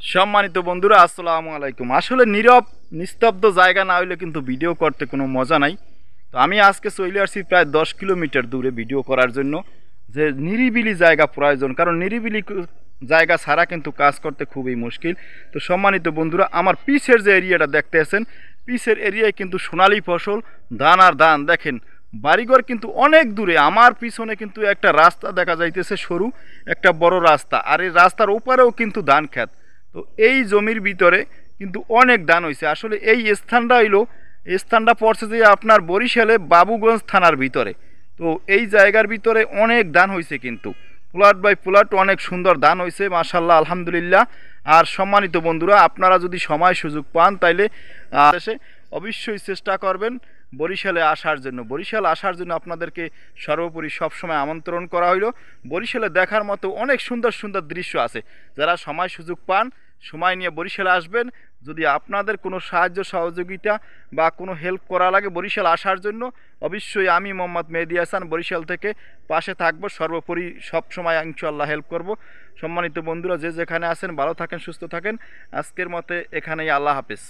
সম্মানিত বন্ধুরা, আসসালামু আলাইকুম। আসলে নীরব নিস্তব্ধ জায়গা না হইলে কিন্তু ভিডিও করতে কোনো মজা নাই। তো আমি আজকে চলে আসছি প্রায় 10 কিলোমিটার দূরে ভিডিও করার জন্য, যে নিরিবিলি জায়গা প্রয়োজন, কারণ নিরিবিলি জায়গা ছাড়া কিন্তু কাজ করতে খুবই মুশকিল। তো সম্মানিত বন্ধুরা, আমার পিছের যে এরিয়াটা দেখতে আছেন, পিছের এরিয়ায় কিন্তু সোনালী ফসল, ধান আর ধান। দেখেন বাড়িঘর কিন্তু অনেক দূরে। আমার পিছনে কিন্তু একটা রাস্তা দেখা যাইতেছে, সরু একটা বড় রাস্তা, আর এই রাস্তার ওপারেও কিন্তু ধান ক্ষেত। তো এই জমির ভিতরে কিন্তু অনেক ধান হয়েছে। আসলে এই স্থানটা হইলো, এই স্থানটা পড়ছে যে আপনার বরিশালে বাবুগঞ্জ থানার ভিতরে। তো এই জায়গার ভিতরে অনেক ধান হয়েছে, কিন্তু প্লট বাই প্লট অনেক সুন্দর ধান হয়েছে, মাশাল্লাহ, আলহামদুলিল্লাহ। আর সম্মানিত বন্ধুরা, আপনারা যদি সময় সুযোগ পান তাইলে এসে অবশ্যই চেষ্টা করবেন বরিশালে আসার জন্য। বরিশাল আসার জন্য আপনাদেরকে সর্বোপরি সবসময় আমন্ত্রণ করা হইল। বরিশালে দেখার মতো অনেক সুন্দর সুন্দর দৃশ্য আছে। যারা সময় সুযোগ পান, সময় নিয়ে বরিশালে আসবেন। যদি আপনাদের কোনো সাহায্য সহযোগিতা বা কোনো হেল্প করা লাগে বরিশাল আসার জন্য, অবশ্যই আমি মোহাম্মদ মেহেদী হাসান বরিশাল থেকে পাশে থাকবো। সর্বোপরি সবসময় ইনশাআল্লাহ হেল্প করব। সম্মানিত বন্ধুরা, যে যেখানে আছেন ভালো থাকেন, সুস্থ থাকেন। আজকের মতে এখানেই, আল্লাহ হাফেজ।